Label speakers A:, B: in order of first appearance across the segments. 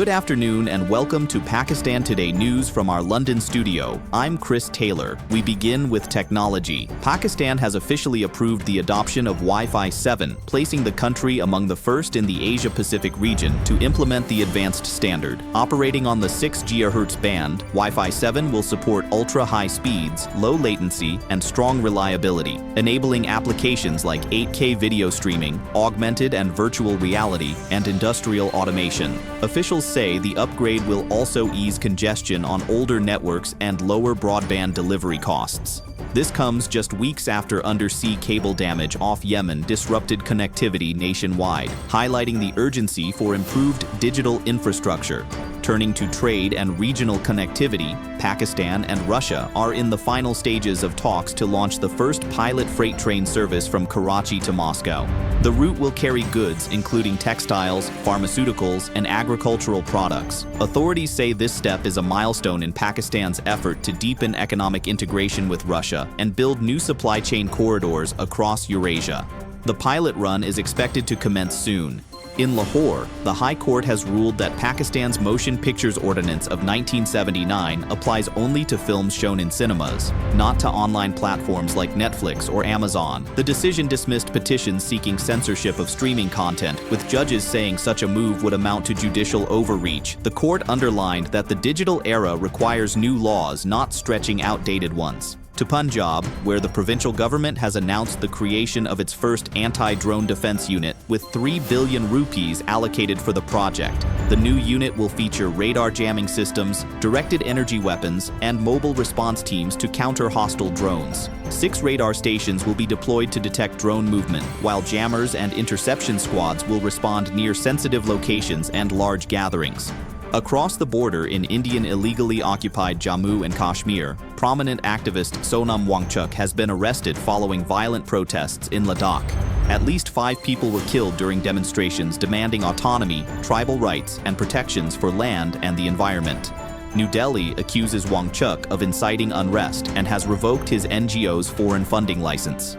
A: Good afternoon and welcome to Pakistan Today News from our London studio. I'm Chris Taylor. We begin with technology. Pakistan has officially approved the adoption of Wi-Fi 7, placing the country among the first in the Asia-Pacific region to implement the advanced standard. Operating on the 6 GHz band, Wi-Fi 7 will support ultra-high speeds, low latency, and strong reliability, enabling applications like 8K video streaming, augmented and virtual reality, and industrial automation. Officials say the upgrade will also ease congestion on older networks and lower broadband delivery costs. This comes just weeks after undersea cable damage off Yemen disrupted connectivity nationwide, highlighting the urgency for improved digital infrastructure. Turning to trade and regional connectivity, Pakistan and Russia are in the final stages of talks to launch the first pilot freight train service from Karachi to Moscow. The route will carry goods including textiles, pharmaceuticals, and agricultural products. Authorities say this step is a milestone in Pakistan's effort to deepen economic integration with Russia and build new supply chain corridors across Eurasia. The pilot run is expected to commence soon. In Lahore, the High Court has ruled that Pakistan's Motion Pictures Ordinance of 1979 applies only to films shown in cinemas, not to online platforms like Netflix or Amazon. The decision dismissed petitions seeking censorship of streaming content, with judges saying such a move would amount to judicial overreach. The court underlined that the digital era requires new laws, not stretching outdated ones. To Punjab, where the provincial government has announced the creation of its first anti-drone defense unit with 3 billion rupees allocated for the project. The new unit will feature radar jamming systems, directed energy weapons, and mobile response teams to counter hostile drones. 6 radar stations will be deployed to detect drone movement, while jammers and interception squads will respond near sensitive locations and large gatherings. Across the border in Indian illegally occupied Jammu and Kashmir, prominent activist Sonam Wangchuk has been arrested following violent protests in Ladakh. At least 5 people were killed during demonstrations demanding autonomy, tribal rights, and protections for land and the environment. New Delhi accuses Wangchuk of inciting unrest and has revoked his NGO's foreign funding license.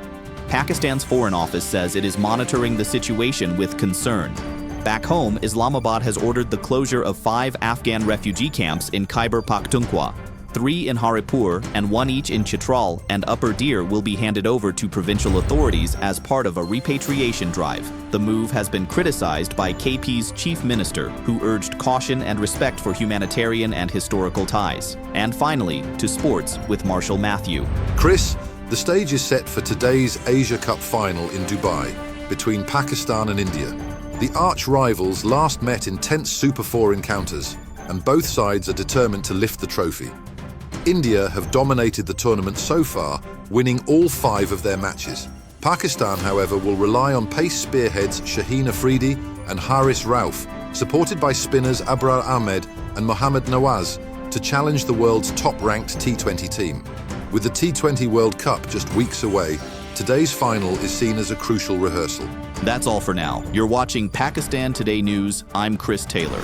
A: Pakistan's Foreign Office says it is monitoring the situation with concern. Back home, Islamabad has ordered the closure of 5 Afghan refugee camps in Khyber Pakhtunkhwa. 3 in Haripur and 1 each in Chitral and Upper Dir will be handed over to provincial authorities as part of a repatriation drive. The move has been criticized by KP's chief minister, who urged caution and respect for humanitarian and historical ties. And finally, to sports with Marshall Matthew.
B: Chris, the stage is set for today's Asia Cup final in Dubai between Pakistan and India. The arch-rivals last met in tense Super 4 encounters, and both sides are determined to lift the trophy. India have dominated the tournament so far, winning all 5 of their matches. Pakistan, however, will rely on pace spearheads Shaheen Afridi and Haris Rauf, supported by spinners Abrar Ahmed and Mohammad Nawaz, to challenge the world's top-ranked T20 team. With the T20 World Cup just weeks away, today's final is seen as a crucial rehearsal.
A: That's all for now. You're watching Pakistan Today News. I'm Chris Taylor.